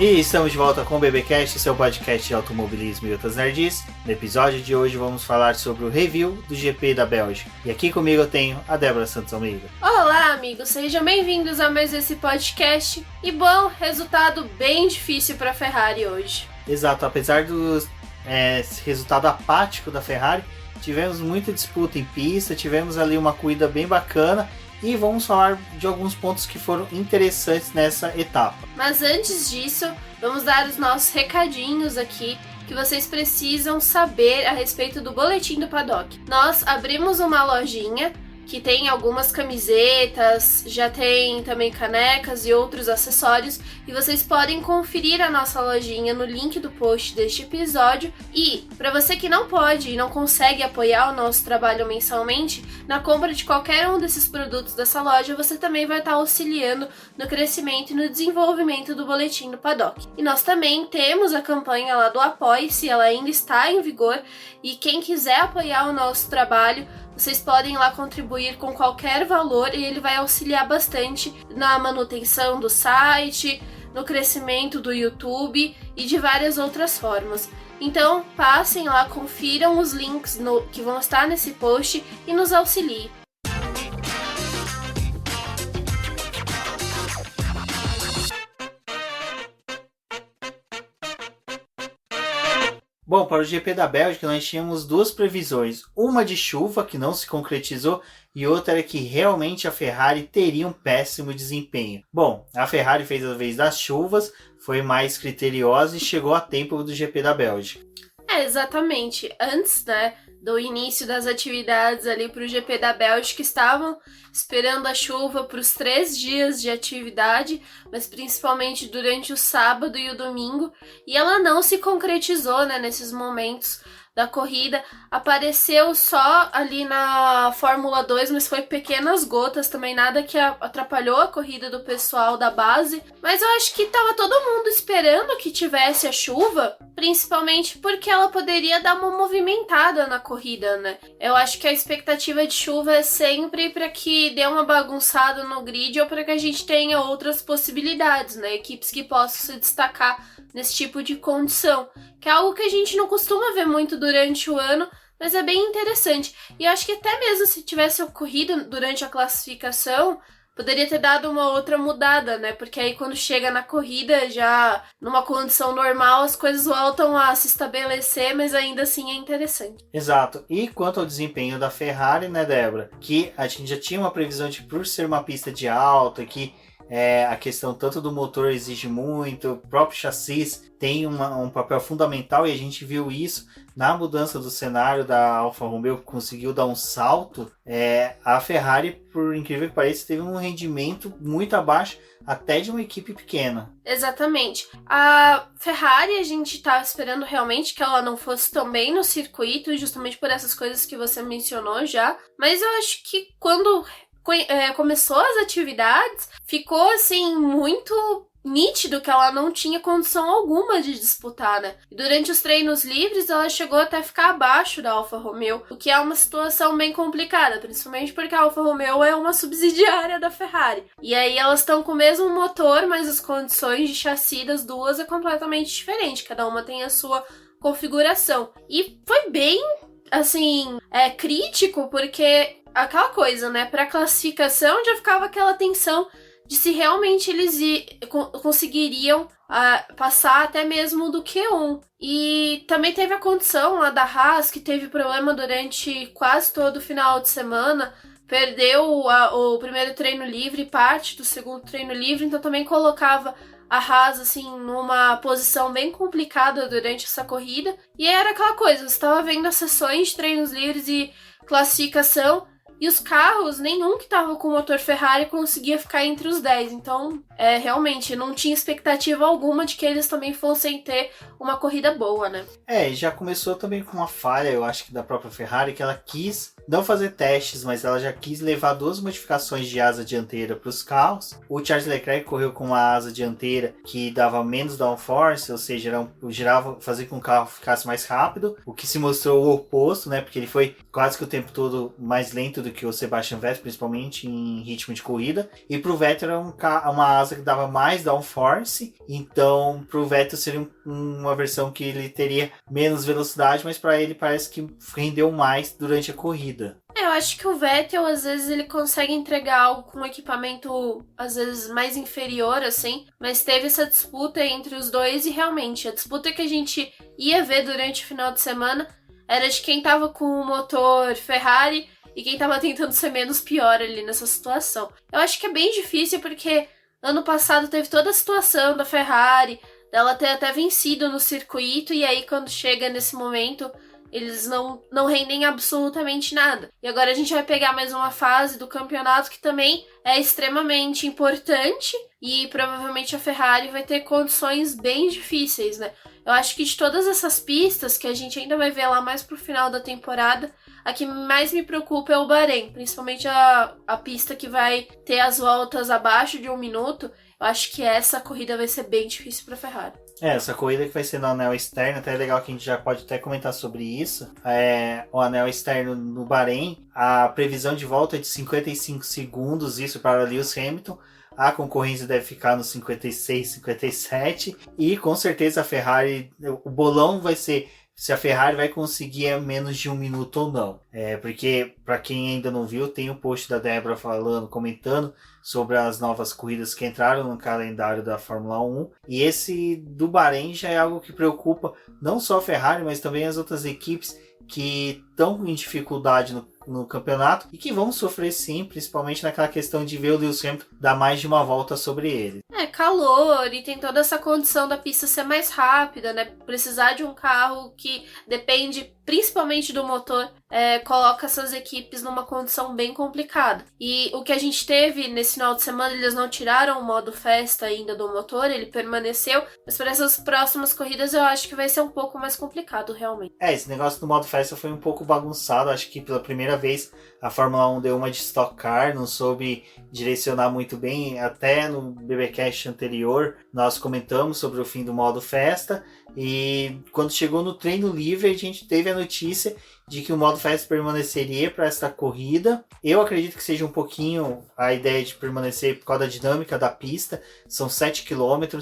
E estamos de volta com o BBcast, seu podcast de automobilismo e outras nerds. No episódio de hoje vamos falar sobre o review do GP da Bélgica. E aqui comigo eu tenho a Débora Santos Almeida. Olá amigos, sejam bem-vindos a mais esse podcast. E bom, resultado bem difícil para a Ferrari hoje. Exato, apesar do resultado apático da Ferrari, tivemos muita disputa em pista, tivemos ali uma corrida bem bacana. E vamos falar de alguns pontos que foram interessantes nessa etapa. Mas antes disso, vamos dar os nossos recadinhos aqui que vocês precisam saber a respeito do boletim do paddock. Nós abrimos uma lojinha que tem algumas camisetas, já tem também canecas e outros acessórios, e vocês podem conferir a nossa lojinha no link do post deste episódio. E para você que não pode e não consegue apoiar o nosso trabalho mensalmente, na compra de qualquer um desses produtos dessa loja, você também vai estar auxiliando no crescimento e no desenvolvimento do boletim do paddock. E nós também temos a campanha lá do Apoie-se, ela ainda está em vigor, e quem quiser apoiar o nosso trabalho, vocês podem lá contribuir com qualquer valor e ele vai auxiliar bastante na manutenção do site, no crescimento do YouTube e de várias outras formas. Então passem lá, confiram os links que vão estar nesse post e nos auxiliem. Bom, para o GP da Bélgica nós tínhamos duas previsões, uma de chuva que não se concretizou e outra era que realmente a Ferrari teria um péssimo desempenho. Bom, a Ferrari fez a vez das chuvas, foi mais criteriosa e chegou a tempo do GP da Bélgica. Exatamente. Antes, do início das atividades ali para o GP da Bélgica, estavam esperando a chuva para os 3 dias de atividade, mas principalmente durante o sábado e o domingo, e ela não se concretizou, nesses momentos da corrida. Apareceu só ali na Fórmula 2, mas foi pequenas gotas também, nada que atrapalhou a corrida do pessoal da base. Mas eu acho que tava todo mundo esperando que tivesse a chuva, principalmente porque ela poderia dar uma movimentada na corrida, Eu acho que a expectativa de chuva é sempre para que dê uma bagunçada no grid ou para que a gente tenha outras possibilidades, equipes que possam se destacar nesse tipo de condição, que é algo que a gente não costuma ver muito durante o ano, mas é bem interessante. E eu acho que até mesmo se tivesse ocorrido durante a classificação, poderia ter dado uma outra mudada, porque aí quando chega na corrida, já numa condição normal, as coisas voltam a se estabelecer, mas ainda assim é interessante. Exato. E quanto ao desempenho da Ferrari, Débora? Que a gente já tinha uma previsão de, por ser uma pista de alta, que a questão tanto do motor exige muito, o próprio chassi tem um papel fundamental, e a gente viu isso na mudança do cenário da Alfa Romeo, que conseguiu dar um salto. A Ferrari, por incrível que pareça, teve um rendimento muito abaixo até de uma equipe pequena. Exatamente. A Ferrari, a gente estava esperando realmente que ela não fosse tão bem no circuito, justamente por essas coisas que você mencionou já, mas eu acho que quando começou as atividades, ficou assim muito nítido que ela não tinha condição alguma de disputar, E durante os treinos livres ela chegou até a ficar abaixo da Alfa Romeo, o que é uma situação bem complicada, principalmente porque a Alfa Romeo é uma subsidiária da Ferrari. E aí elas estão com o mesmo motor, mas as condições de chassi das duas é completamente diferente, cada uma tem a sua configuração. E foi bem, assim, crítico, porque aquela coisa, pra classificação já ficava aquela tensão de se realmente eles conseguiriam passar até mesmo do Q1. E também teve a condição lá da Haas, que teve problema durante quase todo o final de semana, perdeu o primeiro treino livre, parte do segundo treino livre, então também colocava a Haas, assim, numa posição bem complicada durante essa corrida. E era aquela coisa, você estava vendo as sessões de treinos livres e classificação, e os carros, nenhum que estava com o motor Ferrari conseguia ficar entre os 10. Então, realmente, não tinha expectativa alguma de que eles também fossem ter uma corrida boa, E já começou também com uma falha, eu acho que da própria Ferrari, que ela quis não fazer testes, mas ela já quis levar 2 modificações de asa dianteira para os carros. O Charles Leclerc correu com uma asa dianteira que dava menos downforce, ou seja, fazia com que o carro ficasse mais rápido, o que se mostrou o oposto, porque ele foi quase que o tempo todo mais lento do que o Sebastian Vettel, principalmente em ritmo de corrida. E pro Vettel era uma asa que dava mais downforce, então pro Vettel seria uma versão que ele teria menos velocidade, mas para ele parece que rendeu mais durante a corrida. Eu acho que o Vettel, às vezes, ele consegue entregar algo com um equipamento, às vezes, mais inferior, assim, mas teve essa disputa entre os dois e, realmente, a disputa que a gente ia ver durante o final de semana era de quem tava com o motor Ferrari e quem tava tentando ser menos pior ali nessa situação. Eu acho que é bem difícil porque ano passado teve toda a situação da Ferrari, dela ter até vencido no circuito, e aí quando chega nesse momento eles não rendem absolutamente nada. E agora a gente vai pegar mais uma fase do campeonato que também é extremamente importante e provavelmente a Ferrari vai ter condições bem difíceis, né? Eu acho que de todas essas pistas que a gente ainda vai ver lá mais pro final da temporada, a que mais me preocupa é o Bahrein, principalmente a pista que vai ter as voltas abaixo de 1 minuto. Eu acho que essa corrida vai ser bem difícil para a Ferrari. Essa corrida que vai ser no anel externo, até é legal que a gente já pode até comentar sobre isso. O anel externo no Bahrein, a previsão de volta é de 55 segundos, isso para Lewis Hamilton. A concorrência deve ficar nos 56, 57. E com certeza a Ferrari, o bolão vai ser se a Ferrari vai conseguir menos de 1 minuto ou não. Porque, para quem ainda não viu, tem o post da Débora comentando sobre as novas corridas que entraram no calendário da Fórmula 1. E esse do Bahrein já é algo que preocupa não só a Ferrari, mas também as outras equipes que estão em dificuldade no campeonato e que vão sofrer sim, principalmente naquela questão de ver o Lewis Hamilton dar mais de uma volta sobre ele. Calor, e tem toda essa condição da pista ser mais rápida, né? Precisar de um carro que depende principalmente do motor, coloca essas equipes numa condição bem complicada. E o que a gente teve nesse final de semana, eles não tiraram o modo festa ainda do motor, ele permaneceu, mas para essas próximas corridas eu acho que vai ser um pouco mais complicado, realmente. Esse negócio do modo festa foi um pouco bagunçado, acho que pela primeira vez a Fórmula 1 deu uma de Stock Car, não soube direcionar muito bem, até no BBcast anterior nós comentamos sobre o fim do modo festa, e quando chegou no treino livre a gente teve a notícia de que o modo festa permaneceria para esta corrida. Eu acredito que seja um pouquinho a ideia de permanecer por causa da dinâmica da pista, são 7 km,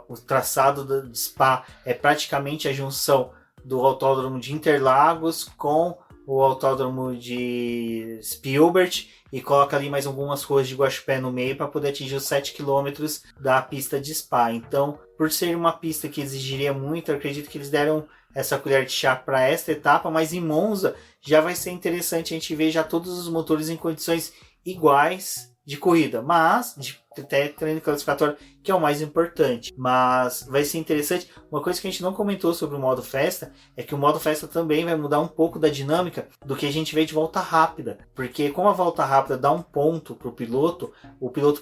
o traçado de Spa é praticamente a junção do autódromo de Interlagos com o autódromo de Spielberg e coloca ali mais algumas ruas de Guaxupé no meio para poder atingir os 7 km da pista de Spa. Então, por ser uma pista que exigiria muito, eu acredito que eles deram essa colher de chá para esta etapa, mas em Monza já vai ser interessante a gente ver já todos os motores em condições iguais de corrida, mas até treino classificatório, que é o mais importante. Mas vai ser interessante. Uma coisa que a gente não comentou sobre o modo festa é que o modo festa também vai mudar um pouco da dinâmica do que a gente vê de volta rápida, porque como a volta rápida dá um ponto para o piloto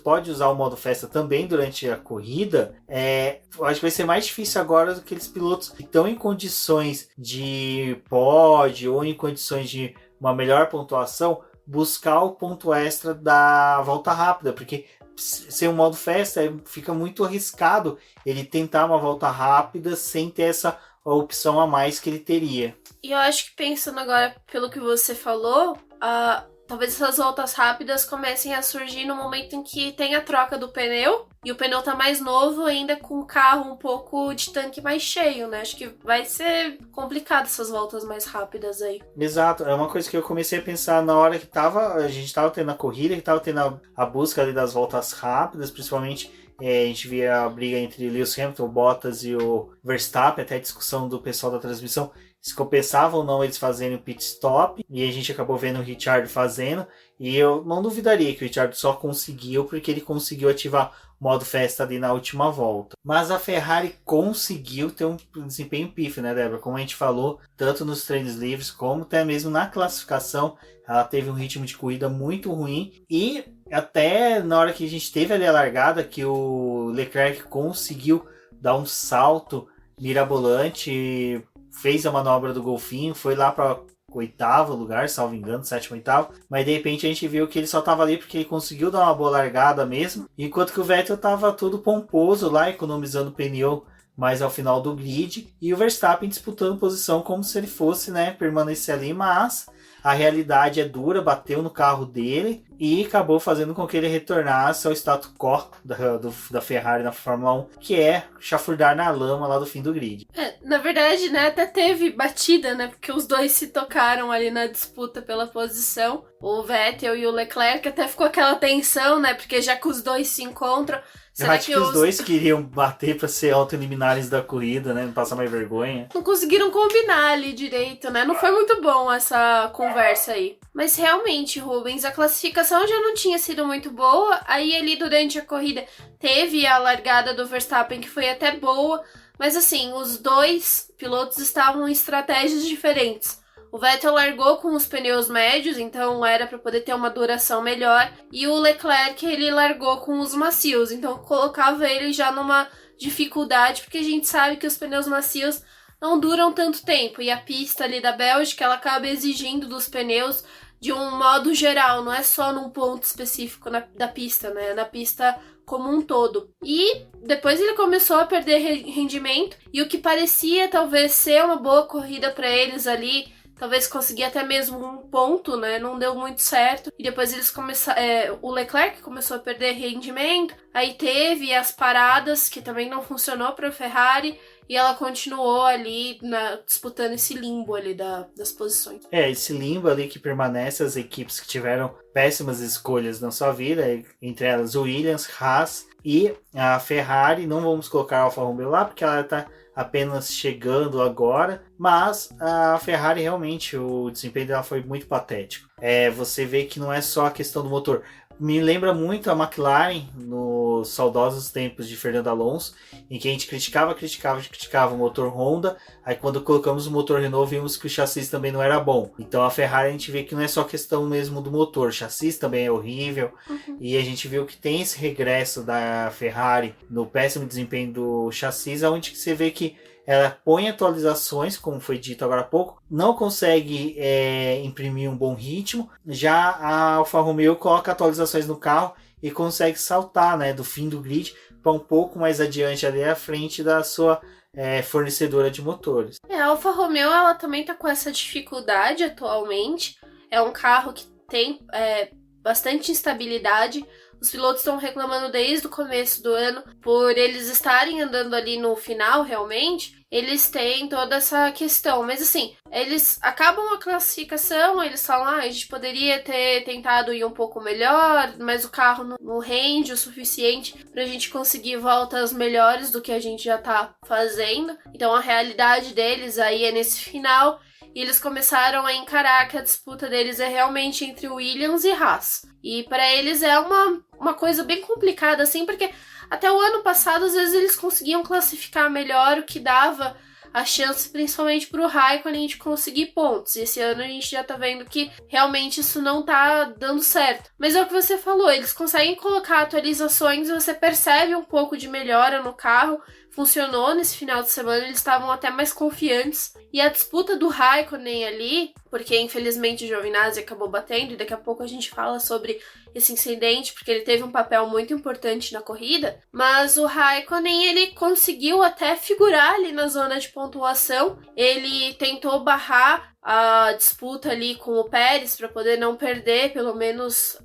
pode usar o modo festa também durante a corrida. Eu acho que vai ser mais difícil agora do que aqueles pilotos que estão em condições de pódio ou em condições de uma melhor pontuação buscar o ponto extra da volta rápida, porque ser um modo festa fica muito arriscado ele tentar uma volta rápida sem ter essa opção a mais que ele teria. E eu acho que pensando agora pelo que você falou, talvez essas voltas rápidas comecem a surgir no momento em que tem a troca do pneu e o pneu tá mais novo ainda com o carro um pouco de tanque mais cheio, né? Acho que vai ser complicado essas voltas mais rápidas aí. Exato, é uma coisa que eu comecei a pensar na hora que a gente tava tendo a corrida, que tava tendo a busca ali das voltas rápidas, principalmente a gente via a briga entre Lewis Hamilton, o Bottas e o Verstappen, até a discussão do pessoal da transmissão, se compensava ou não eles fazerem o pit stop, e a gente acabou vendo o Ricciardo fazendo, e eu não duvidaria que o Ricciardo só conseguiu porque ele conseguiu ativar o modo festa ali na última volta. Mas a Ferrari conseguiu ter um desempenho pífio, né, Débora? Como a gente falou, tanto nos treinos livres como até mesmo na classificação, ela teve um ritmo de corrida muito ruim, e até na hora que a gente teve ali a largada, que o Leclerc conseguiu dar um salto mirabolante, fez a manobra do golfinho, foi lá para o 8º lugar, salvo engano, 7º, 8º, mas de repente a gente viu que ele só estava ali porque ele conseguiu dar uma boa largada mesmo, enquanto que o Vettel estava todo pomposo lá, economizando pneu mais ao final do grid, e o Verstappen disputando posição como se ele fosse, né, permanecer ali, mas a realidade é dura, bateu no carro dele e acabou fazendo com que ele retornasse ao status quo da Ferrari na Fórmula 1, que é chafurdar na lama lá do fim do grid. Na verdade, né, até teve batida, né, porque os dois se tocaram ali na disputa pela posição, o Vettel e o Leclerc, até ficou aquela tensão, né, porque já que os dois se encontram, eu acho que os dois queriam bater pra ser auto-eliminares da corrida, né? Não passar mais vergonha. Não conseguiram combinar ali direito, né? Não foi muito bom essa conversa aí. Mas realmente, Rubens, a classificação já não tinha sido muito boa. Aí ali durante a corrida teve a largada do Verstappen, que foi até boa. Mas assim, os dois pilotos estavam em estratégias diferentes. O Vettel largou com os pneus médios, então era para poder ter uma duração melhor. E o Leclerc, ele largou com os macios, então colocava ele já numa dificuldade, porque a gente sabe que os pneus macios não duram tanto tempo. E a pista ali da Bélgica, ela acaba exigindo dos pneus de um modo geral, não é só num ponto específico da pista, né? Na pista como um todo. E depois ele começou a perder rendimento, e o que parecia talvez ser uma boa corrida para eles ali, talvez conseguir até mesmo um ponto, né? Não deu muito certo. E depois eles começaram. O Leclerc começou a perder rendimento. Aí teve as paradas, que também não funcionou para a Ferrari. E ela continuou ali disputando esse limbo ali das posições. Esse limbo ali que permanece as equipes que tiveram péssimas escolhas na sua vida, entre elas o Williams, Haas e a Ferrari. Não vamos colocar a Alfa Romeo lá, porque ela está apenas chegando agora, mas a Ferrari realmente, o desempenho dela foi muito patético. Você vê que não é só a questão do motor. Me lembra muito a McLaren nos saudosos tempos de Fernando Alonso, em que a gente criticava o motor Honda. Aí quando colocamos o motor Renault, vimos que o chassi também não era bom. Então a Ferrari, a gente vê que não é só questão mesmo do motor, o chassi também é horrível. E a gente viu que tem esse regresso da Ferrari no péssimo desempenho do chassi, onde você vê que ela põe atualizações, como foi dito agora há pouco, não consegue imprimir um bom ritmo. Já a Alfa Romeo coloca atualizações no carro e consegue saltar, né, do fim do grid para um pouco mais adiante ali à frente da sua fornecedora de motores. A Alfa Romeo, ela também está com essa dificuldade atualmente. É um carro que tem bastante instabilidade. Os pilotos estão reclamando desde o começo do ano por eles estarem andando ali no final, realmente. Eles têm toda essa questão. Mas assim, eles acabam a classificação, eles falam, a gente poderia ter tentado ir um pouco melhor, mas o carro não rende o suficiente pra gente conseguir voltas melhores do que a gente já tá fazendo. Então a realidade deles aí é nesse final. E eles começaram a encarar que a disputa deles é realmente entre Williams e Haas. E para eles é uma coisa bem complicada, assim, porque até o ano passado, às vezes, eles conseguiam classificar melhor, o que dava a chance, principalmente pro Raikkonen, de conseguir pontos. E esse ano a gente já tá vendo que realmente isso não tá dando certo. Mas é o que você falou, eles conseguem colocar atualizações e você percebe um pouco de melhora no carro. Funcionou nesse final de semana, eles estavam até mais confiantes. E a disputa do Raikkonen ali, porque infelizmente o Giovinazzi acabou batendo, e daqui a pouco a gente fala sobre esse incidente, porque ele teve um papel muito importante na corrida, mas o Raikkonen, ele conseguiu até figurar ali na zona de pontuação. Ele tentou barrar a disputa ali com o Pérez para poder não perder pelo menos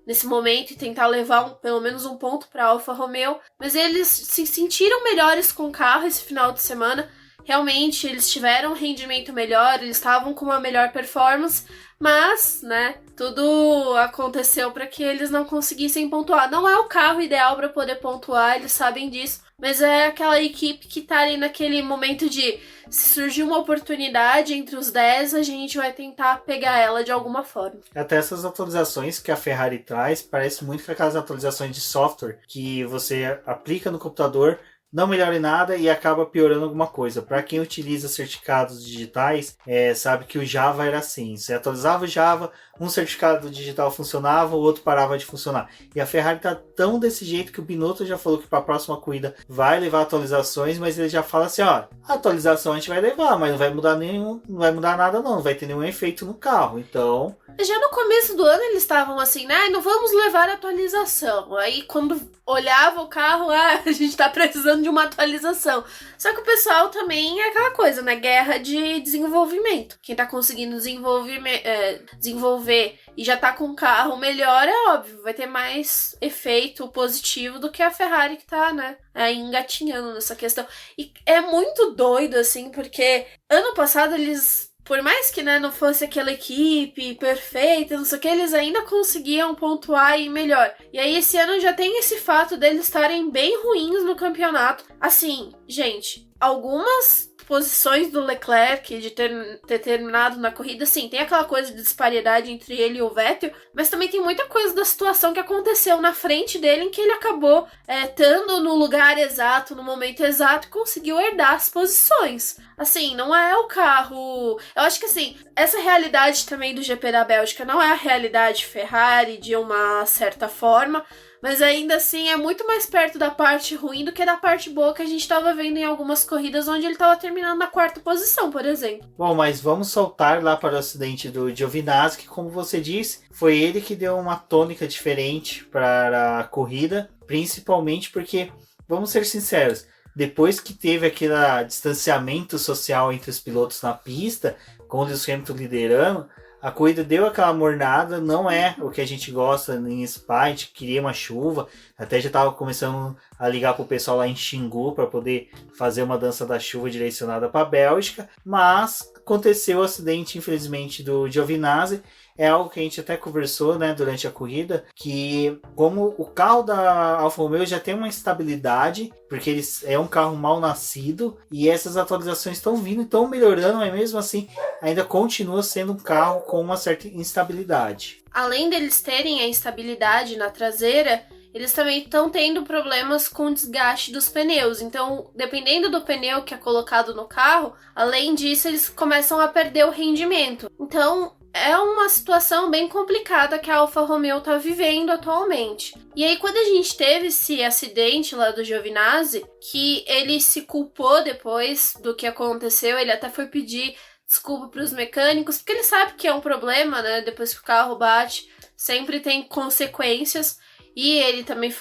nesse momento e tentar levar pelo menos um ponto para a Alfa Romeo, mas eles se sentiram melhores com o carro esse final de semana. Realmente eles tiveram um rendimento melhor, eles estavam com uma melhor performance, mas, né, tudo aconteceu para que eles não conseguissem pontuar. Não é o carro ideal para poder pontuar, eles sabem disso, mas é aquela equipe que tá ali naquele momento de, se surgir uma oportunidade entre os 10, a gente vai tentar pegar ela de alguma forma. Até essas atualizações que a Ferrari traz, parece muito com aquelas atualizações de software que você aplica no computador, não melhora em nada e acaba piorando alguma coisa. Para quem utiliza certificados digitais, sabe que o Java era assim. Você atualizava o Java, um certificado digital funcionava, o outro parava de funcionar. E a Ferrari tá tão desse jeito que o Binotto já falou que para a próxima corrida vai levar atualizações, mas ele já fala assim, ó, a atualização a gente vai levar, mas não vai mudar nada não vai ter nenhum efeito no carro. Então, Já no começo do ano eles estavam assim, né? Não vamos levar atualização. Aí quando olhava o carro, a gente tá precisando de uma atualização. Só que o pessoal também é aquela coisa, né? Guerra de desenvolvimento. Quem tá conseguindo desenvolver e já tá com um carro melhor, é óbvio, vai ter mais efeito positivo do que a Ferrari que tá, né? Aí engatinhando nessa questão. E é muito doido, assim, porque ano passado eles... Por mais que, né, não fosse aquela equipe perfeita, não sei o que, eles ainda conseguiam pontuar e ir melhor. E aí esse ano já tem esse fato deles estarem bem ruins no campeonato. Assim, gente, algumas posições do Leclerc de ter terminado na corrida, sim, tem aquela coisa de disparidade entre ele e o Vettel, mas também tem muita coisa da situação que aconteceu na frente dele, em que ele acabou estando no lugar exato, no momento exato, e conseguiu herdar as posições. Assim, não é o carro... Eu acho que, assim, essa realidade também do GP da Bélgica não é a realidade Ferrari de uma certa forma, mas ainda assim é muito mais perto da parte ruim do que da parte boa que a gente estava vendo em algumas corridas onde ele estava terminando na 4ª posição, por exemplo. Bom, mas vamos soltar lá para o acidente do Giovinazzi, que, como você disse, foi ele que deu uma tônica diferente para a corrida, principalmente porque, vamos ser sinceros, depois que teve aquele distanciamento social entre os pilotos na pista, com o Lewis Hamilton liderando, a corrida deu aquela mornada, não é o que a gente gosta em Spa, a gente queria uma chuva, até já estava começando a ligar para o pessoal lá em Xingu para poder fazer uma dança da chuva direcionada para a Bélgica, mas aconteceu o acidente, infelizmente, do Giovinazzi. É algo que a gente até conversou, né, durante a corrida, que como o carro da Alfa Romeo já tem uma instabilidade, porque ele é um carro mal nascido, e essas atualizações estão vindo, estão melhorando, mas mesmo assim ainda continua sendo um carro com uma certa instabilidade. Além deles terem a instabilidade na traseira, eles também estão tendo problemas com o desgaste dos pneus. Então, dependendo do pneu que é colocado no carro, além disso, eles começam a perder o rendimento. Então, é uma situação bem complicada que a Alfa Romeo está vivendo atualmente. E aí, quando a gente teve esse acidente lá do Giovinazzi, que ele se culpou depois do que aconteceu, ele até foi pedir desculpa para os mecânicos, porque ele sabe que é um problema, né? Depois que o carro bate, sempre tem consequências. E ele também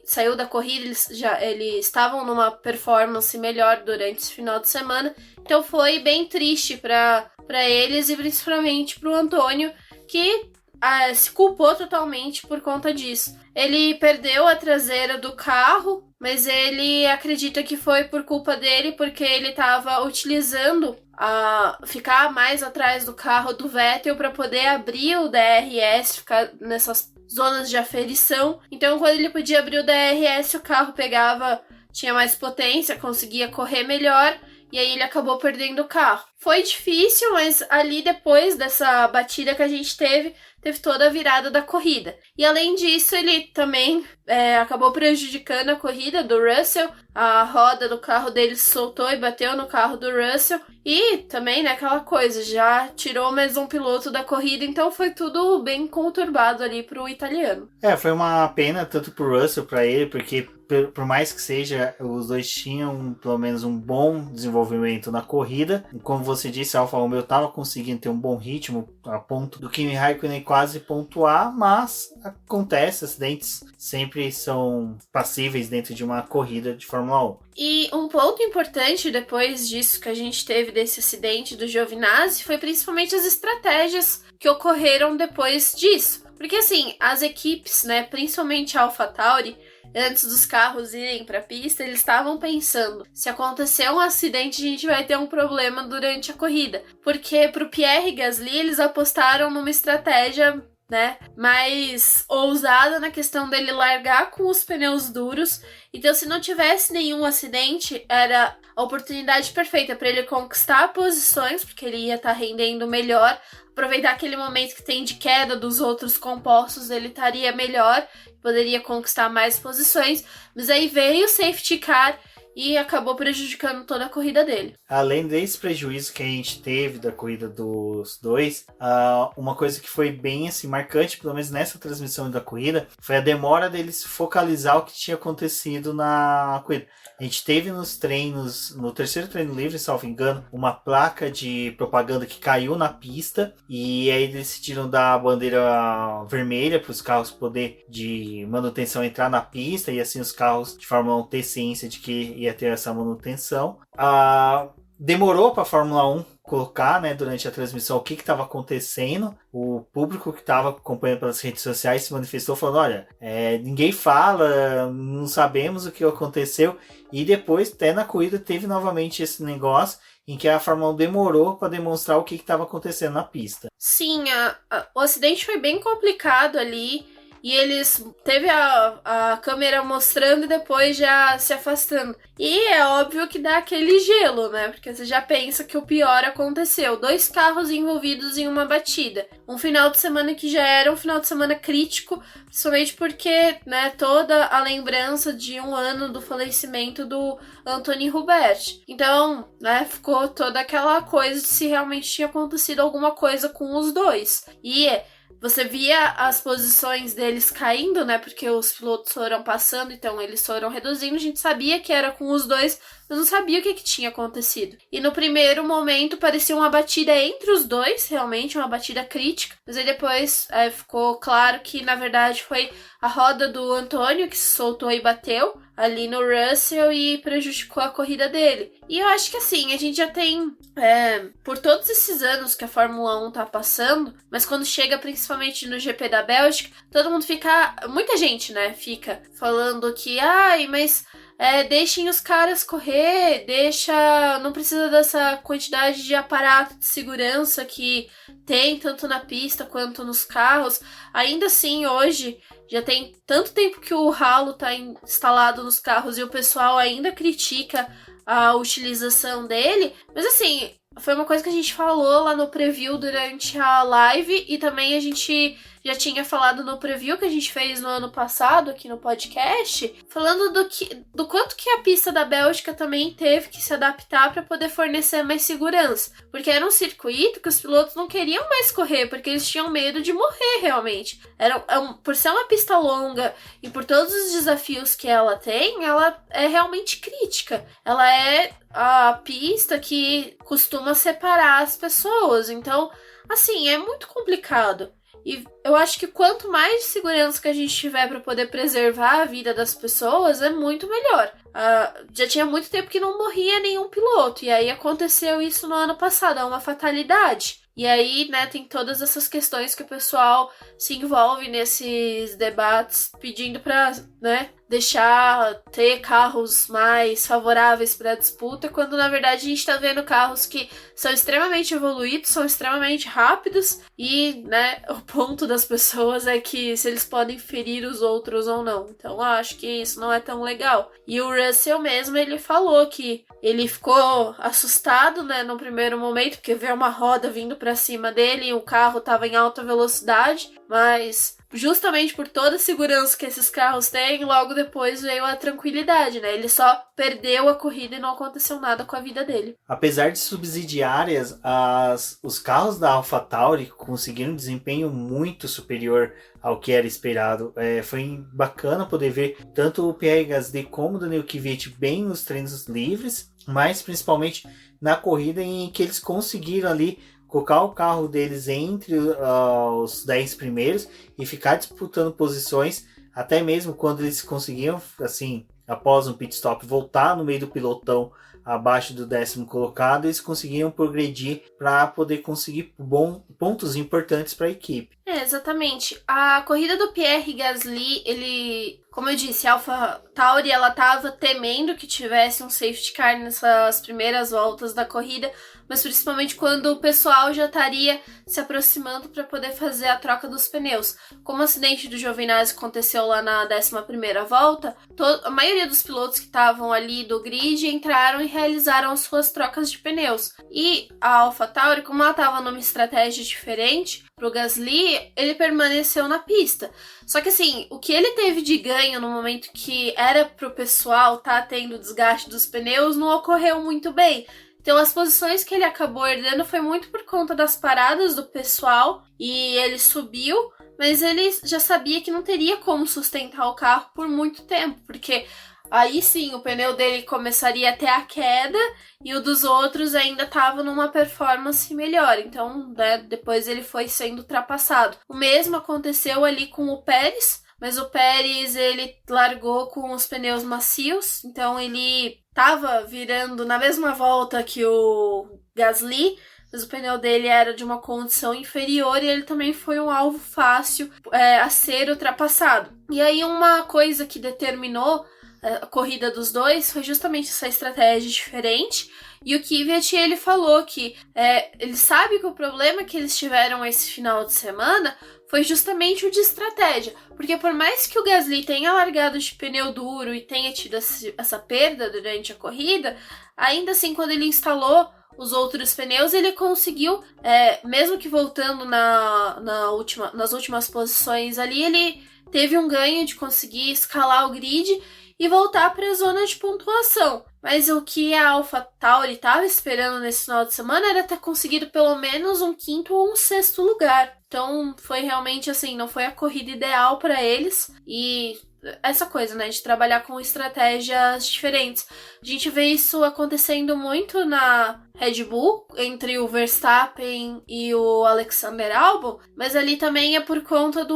saiu da corrida, eles estavam numa performance melhor durante esse final de semana. Então foi bem triste para eles e principalmente para o Antônio, que se culpou totalmente por conta disso. Ele perdeu a traseira do carro, mas ele acredita que foi por culpa dele, porque ele estava utilizando ficar mais atrás do carro do Vettel para poder abrir o DRS, ficar nessas zonas de aferição. Então, quando ele podia abrir o DRS, o carro tinha mais potência, conseguia correr melhor, e aí ele acabou perdendo o carro. Foi difícil, mas ali depois dessa batida que a gente teve toda a virada da corrida. E além disso, ele também acabou prejudicando a corrida do Russell. A roda do carro dele soltou e bateu no carro do Russell. E também, né, aquela coisa, já tirou mais um piloto da corrida, então foi tudo bem conturbado ali pro italiano. Foi uma pena tanto pro Russell, para ele, porque por mais que seja, os dois tinham pelo menos um bom desenvolvimento na corrida. E como você disse, a Alfa Romeo estava conseguindo ter um bom ritmo a ponto do Kimi Raikkonen quase pontuar, mas acontece, acidentes sempre são passíveis dentro de uma corrida de Fórmula 1. E um ponto importante depois disso que a gente teve desse acidente do Giovinazzi foi principalmente as estratégias que ocorreram depois disso. Porque assim, as equipes, né, principalmente a AlphaTauri, antes dos carros irem para a pista, eles estavam pensando, se acontecer um acidente, a gente vai ter um problema durante a corrida. Porque pro Pierre Gasly, eles apostaram numa estratégia, né, mais ousada na questão dele largar com os pneus duros. Então, se não tivesse nenhum acidente, era a oportunidade perfeita para ele conquistar posições, porque ele ia estar rendendo melhor, aproveitar aquele momento que tem de queda dos outros compostos, ele estaria melhor, poderia conquistar mais posições. Mas aí veio o safety car e acabou prejudicando toda a corrida dele. Além desse prejuízo que a gente teve da corrida dos dois, uma coisa que foi bem assim, marcante, pelo menos nessa transmissão da corrida, foi a demora deles focalizar o que tinha acontecido na corrida. A gente teve nos treinos, no terceiro treino livre, salvo engano, uma placa de propaganda que caiu na pista, e aí eles decidiram dar a bandeira vermelha para os carros poder de manutenção entrar na pista, e assim os carros de Fórmula 1 ter ciência de que ia ter essa manutenção. Demorou para a Fórmula 1 colocar, né, durante a transmissão o que estava acontecendo. O público que estava acompanhando pelas redes sociais se manifestou falando, olha, ninguém fala, não sabemos o que aconteceu. E depois, até na corrida, teve novamente esse negócio em que a Fórmula 1 demorou para demonstrar o que estava acontecendo na pista. Sim, o acidente foi bem complicado ali. E eles teve a câmera mostrando e depois já se afastando. E é óbvio que dá aquele gelo, né? Porque você já pensa que o pior aconteceu. 2 carros envolvidos em uma batida. Um final de semana que já era um final de semana crítico, principalmente porque, né, toda a lembrança de 1 ano do falecimento do Anthony Hubert. Então, né, ficou toda aquela coisa de se realmente tinha acontecido alguma coisa com os dois. E você via as posições deles caindo, né? Porque os pilotos foram passando, então eles foram reduzindo. A gente sabia que era com os dois, mas não sabia o que tinha acontecido. E no primeiro momento parecia uma batida entre os dois, realmente, uma batida crítica. Mas aí depois ficou claro que, na verdade, foi a roda do Antônio que se soltou e bateu ali no Russell e prejudicou a corrida dele. E eu acho que assim, a gente já tem, por todos esses anos que a Fórmula 1 tá passando, mas quando chega principalmente no GP da Bélgica, todo mundo fica, muita gente, né, fica falando que, mas deixem os caras correr, não precisa dessa quantidade de aparato de segurança que tem tanto na pista quanto nos carros. Ainda assim, hoje, já tem tanto tempo que o halo está instalado nos carros e o pessoal ainda critica a utilização dele. Mas assim, foi uma coisa que a gente falou lá no preview durante a live e também a gente já tinha falado no preview que a gente fez no ano passado aqui no podcast, falando do quanto que a pista da Bélgica também teve que se adaptar para poder fornecer mais segurança. Porque era um circuito que os pilotos não queriam mais correr, porque eles tinham medo de morrer realmente. Por ser uma pista longa e por todos os desafios que ela tem, ela é realmente crítica. Ela é a pista que costuma separar as pessoas. Então, assim, é muito complicado. E eu acho que quanto mais segurança que a gente tiver para poder preservar a vida das pessoas, é muito melhor. Já tinha muito tempo que não morria nenhum piloto, e aí aconteceu isso no ano passado, é uma fatalidade. E aí, né, tem todas essas questões que o pessoal se envolve nesses debates pedindo para, né, deixar ter carros mais favoráveis para a disputa, quando na verdade a gente está vendo carros que são extremamente evoluídos, são extremamente rápidos e, né, o ponto das pessoas é que se eles podem ferir os outros ou não. Então eu acho que isso não é tão legal. E o Russell mesmo, ele falou que ele ficou assustado, né, no primeiro momento, porque veio uma roda vindo para cima dele e o carro estava em alta velocidade, mas justamente por toda a segurança que esses carros têm, logo depois veio a tranquilidade, né? Ele só perdeu a corrida e não aconteceu nada com a vida dele. Apesar de subsidiárias, os carros da AlphaTauri conseguiram um desempenho muito superior ao que era esperado. Foi bacana poder ver tanto o Pierre Gasly como o Daniil Kvyat bem nos treinos livres, mas principalmente na corrida em que eles conseguiram ali colocar o carro deles entre os 10 primeiros e ficar disputando posições, até mesmo quando eles conseguiam, assim, após um pit stop, voltar no meio do pelotão abaixo do 10º colocado, eles conseguiam progredir para poder conseguir pontos importantes para a equipe. Exatamente. A corrida do Pierre Gasly, ele, como eu disse, a AlphaTauri, ela estava temendo que tivesse um safety car nessas primeiras voltas da corrida, mas principalmente quando o pessoal já estaria se aproximando para poder fazer a troca dos pneus. Como o acidente do Giovinazzi aconteceu lá na 11ª volta, a maioria dos pilotos que estavam ali do grid entraram e realizaram as suas trocas de pneus. E a AlphaTauri, como ela estava numa estratégia diferente, pro Gasly, ele permaneceu na pista. Só que assim, o que ele teve de ganho no momento que era pro pessoal tá tendo desgaste dos pneus não ocorreu muito bem. Então as posições que ele acabou herdando foi muito por conta das paradas do pessoal e ele subiu, mas ele já sabia que não teria como sustentar o carro por muito tempo, porque aí sim o pneu dele começaria a ter a queda e o dos outros ainda estava numa performance melhor. Então, né, depois ele foi sendo ultrapassado. O mesmo aconteceu ali com o Pérez, mas o Pérez ele largou com os pneus macios, então ele estava virando na mesma volta que o Gasly, mas o pneu dele era de uma condição inferior e ele também foi um alvo fácil a ser ultrapassado. E aí uma coisa que determinou a corrida dos dois foi justamente essa estratégia diferente. E o Kvyat, ele falou que ele sabe que o problema que eles tiveram esse final de semana foi justamente o de estratégia. Porque por mais que o Gasly tenha largado de pneu duro e tenha tido essa perda durante a corrida, ainda assim, quando ele instalou os outros pneus, ele conseguiu, mesmo que voltando nas últimas posições ali, ele teve um ganho de conseguir escalar o grid e voltar para a zona de pontuação. Mas o que a AlphaTauri estava esperando nesse final de semana era ter conseguido pelo menos um quinto ou um sexto lugar. Então foi realmente assim, não foi a corrida ideal para eles. E essa coisa, né, de trabalhar com estratégias diferentes. A gente vê isso acontecendo muito na Red Bull, entre o Verstappen e o Alexander Albon, mas ali também é por conta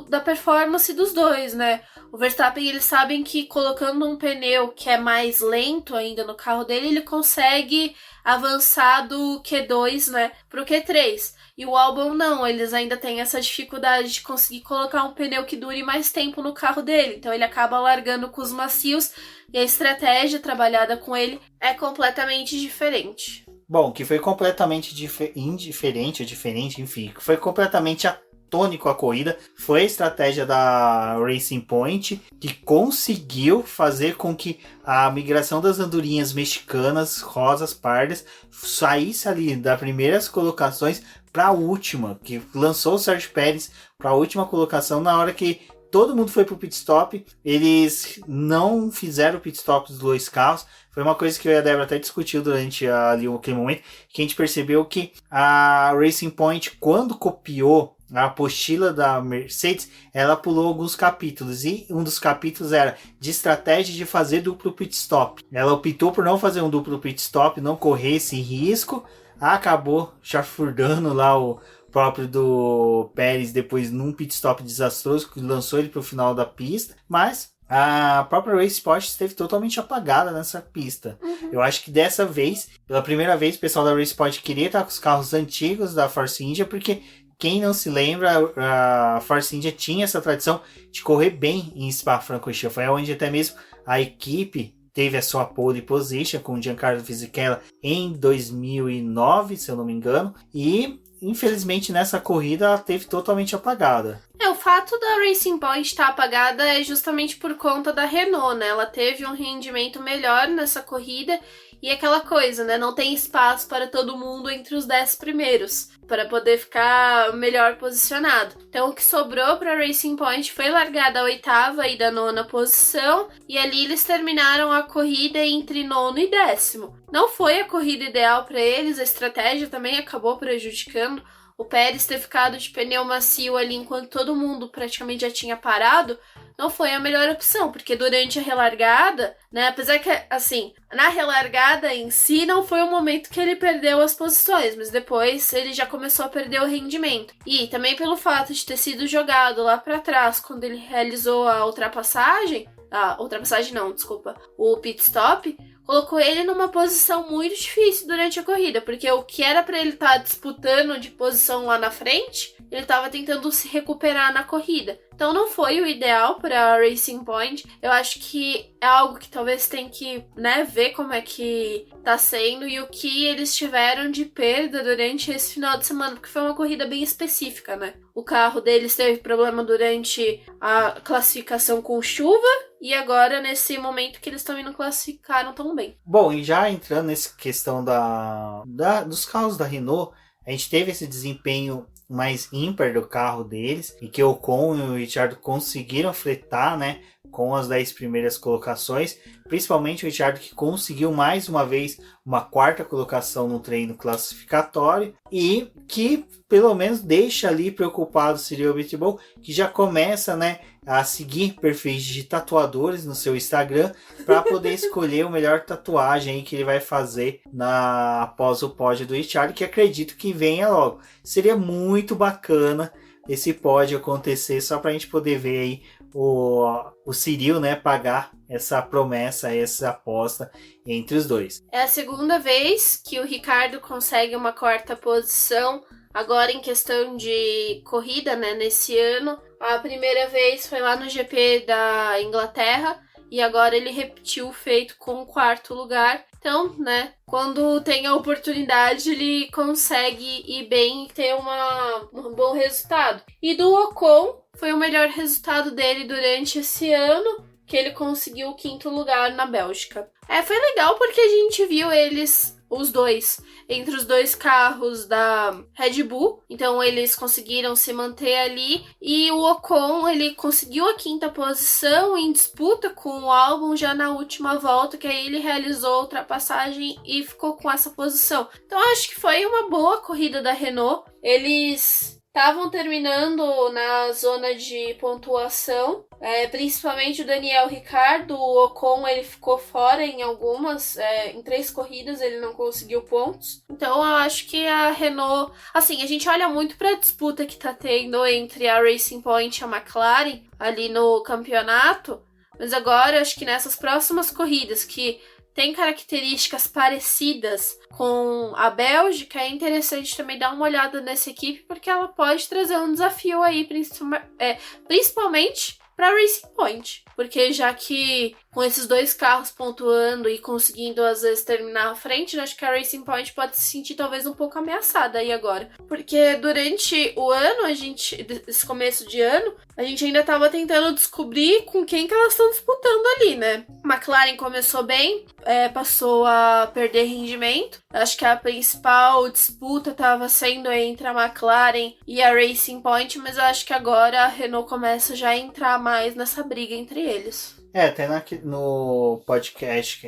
da performance dos dois, né? O Verstappen, eles sabem que colocando um pneu que é mais lento ainda no carro dele, ele consegue avançar do Q2, né, pro Q3. E o Albon não, eles ainda têm essa dificuldade de conseguir colocar um pneu que dure mais tempo no carro dele. Então ele acaba largando com os macios e a estratégia trabalhada com ele é completamente diferente. Bom, que foi completamente diferente, enfim, que foi completamente atônico a corrida, foi a estratégia da Racing Point, que conseguiu fazer com que a migração das andorinhas mexicanas, rosas, pardas, saísse ali das primeiras colocações para a última, que lançou o Sérgio Pérez para a última colocação na hora que todo mundo foi pro pit stop. Eles não fizeram o pit stop dos dois carros. Foi uma coisa que eu e a Débora até discutiu durante ali aquele momento, que a gente percebeu que a Racing Point, quando copiou a apostila da Mercedes, ela pulou alguns capítulos, e um dos capítulos era de estratégia de fazer duplo pit stop. Ela optou por não fazer um duplo pit stop, não correr esse risco, acabou chafurdando lá o próprio do Pérez depois num pit stop desastroso que lançou ele para o final da pista, mas a própria Race Sport esteve totalmente apagada nessa pista. Eu acho que dessa vez, pela primeira vez, o pessoal da Race Sport queria estar com os carros antigos da Force India, porque quem não se lembra, a Force India tinha essa tradição de correr bem em Spa-Francorchamps. Foi onde até mesmo a equipe teve a sua pole position com o Giancarlo Fisichella em 2009, se eu não me engano, e infelizmente nessa corrida ela teve totalmente apagada. O fato da Racing Point estar apagada é justamente por conta da Renault, né? Ela teve um rendimento melhor nessa corrida e aquela coisa, né? Não tem espaço para todo mundo entre os 10 primeiros, para poder ficar melhor posicionado. Então o que sobrou para a Racing Point foi largada a 8ª e da 9ª posição, e ali eles terminaram a corrida entre 9º e 10º. Não foi a corrida ideal para eles, a estratégia também acabou prejudicando. O Pérez ter ficado de pneu macio ali enquanto todo mundo praticamente já tinha parado, não foi a melhor opção, porque durante a relargada, né, apesar que, assim, na relargada em si não foi o momento que ele perdeu as posições, mas depois ele já começou a perder o rendimento. E também pelo fato de ter sido jogado lá para trás quando ele realizou o pit stop, colocou ele numa posição muito difícil durante a corrida, porque o que era para ele estar disputando de posição lá na frente, ele estava tentando se recuperar na corrida. Então não foi o ideal para a Racing Point. Eu acho que é algo que talvez tem que, né, ver como é que tá sendo e o que eles tiveram de perda durante esse final de semana, porque foi uma corrida bem específica, né? O carro deles teve problema durante a classificação com chuva e agora nesse momento que eles também não classificaram tão bem. Bom, e já entrando nessa questão dos carros da Renault, a gente teve esse desempenho mais ímpar do carro deles e que o Ocon e o Ricciardo conseguiram fretar, né, com as 10 primeiras colocações, principalmente o Ricciardo, que conseguiu mais uma vez uma 4ª colocação no treino classificatório e que pelo menos deixa ali preocupado o Cyril Abiteboul, que já começa, né, a seguir perfis de tatuadores no seu Instagram para poder escolher o melhor tatuagem aí que ele vai fazer após o pódio do Ricciardo, que acredito que venha logo. Seria muito bacana esse pódio acontecer, só para a gente poder ver aí o Cyril, né, pagar essa promessa, essa aposta entre os dois. É a segunda vez que o Ricardo consegue uma 4ª posição, agora em questão de corrida, né, nesse ano. A primeira vez foi lá no GP da Inglaterra e agora ele repetiu o feito com o 4º lugar. Então, né, quando tem a oportunidade, ele consegue ir bem e ter um bom resultado. E do Ocon, foi o melhor resultado dele durante esse ano, que ele conseguiu o 5º lugar na Bélgica. Foi legal porque a gente viu os dois, entre os 2 carros da Red Bull. Então eles conseguiram se manter ali. E o Ocon, ele conseguiu a 5ª posição em disputa com o Albon já na última volta, que aí ele realizou a ultrapassagem e ficou com essa posição. Então acho que foi uma boa corrida da Renault. Eles estavam terminando na zona de pontuação, principalmente o Daniel Ricciardo. O Ocon, ele ficou fora em algumas, em 3 corridas ele não conseguiu pontos. Então eu acho que a Renault, assim, a gente olha muito para a disputa que tá tendo entre a Racing Point e a McLaren ali no campeonato, mas agora eu acho que nessas próximas corridas que tem características parecidas com a Bélgica, é interessante também dar uma olhada nessa equipe, porque ela pode trazer um desafio aí, principalmente para Racing Point, porque já que com esses 2 carros pontuando e conseguindo às vezes terminar à frente, acho que a Racing Point pode se sentir talvez um pouco ameaçada aí agora, porque durante o ano, esse começo de ano, a gente ainda estava tentando descobrir com quem que elas estão disputando ali, né? A McLaren começou bem, passou a perder rendimento. Acho que a principal disputa estava sendo entre a McLaren e a Racing Point, mas eu acho que agora a Renault começa já a entrar mais nessa briga entre eles. Até no podcast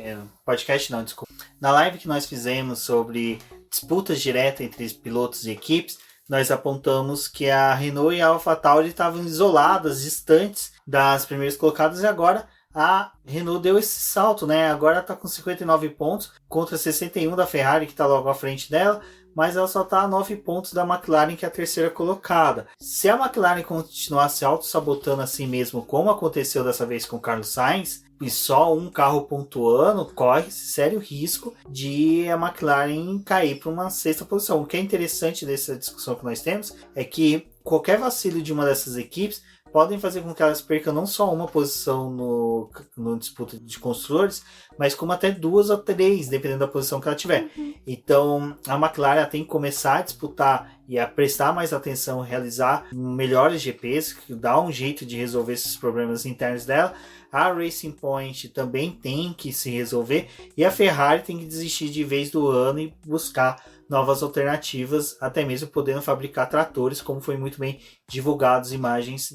não, desculpa. Na live que nós fizemos sobre disputas diretas entre pilotos e equipes, nós apontamos que a Renault e a AlphaTauri estavam isoladas, distantes das primeiras colocadas, e agora a Renault deu esse salto, né? Agora está com 59 pontos contra 61 da Ferrari, que está logo à frente dela, mas ela só está a 9 pontos da McLaren, que é a 3ª colocada. Se a McLaren continuar se auto-sabotando assim mesmo, como aconteceu dessa vez com o Carlos Sainz, e só um carro pontuando, corre sério risco de a McLaren cair para uma 6ª posição. O que é interessante dessa discussão que nós temos é que qualquer vacilo de uma dessas equipes podem fazer com que elas percam não só uma posição no disputa de construtores, mas como até 2 ou 3, dependendo da posição que ela tiver. Então, a McLaren tem que começar a disputar e a prestar mais atenção, realizar melhores GPs, que dá um jeito de resolver esses problemas internos dela. A Racing Point também tem que se resolver, e a Ferrari tem que desistir de vez do ano e buscar novas alternativas, até mesmo podendo fabricar tratores, como foi muito bem divulgadas imagens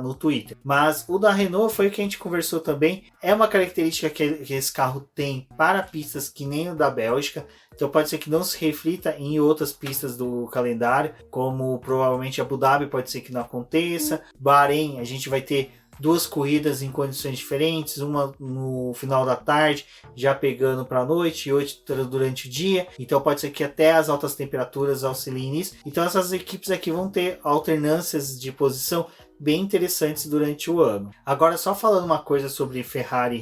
no Twitter. Mas o da Renault foi o que a gente conversou também, é uma característica que esse carro tem para pistas que nem o da Bélgica, então pode ser que não se reflita em outras pistas do calendário, como provavelmente Abu Dhabi pode ser que não aconteça, Bahrein a gente vai ter 2 corridas em condições diferentes, uma no final da tarde, já pegando para a noite, e outra durante o dia. Então pode ser que até as altas temperaturas auxiliem nisso. Então essas equipes aqui vão ter alternâncias de posição bem interessantes durante o ano. Agora, só falando uma coisa sobre McLaren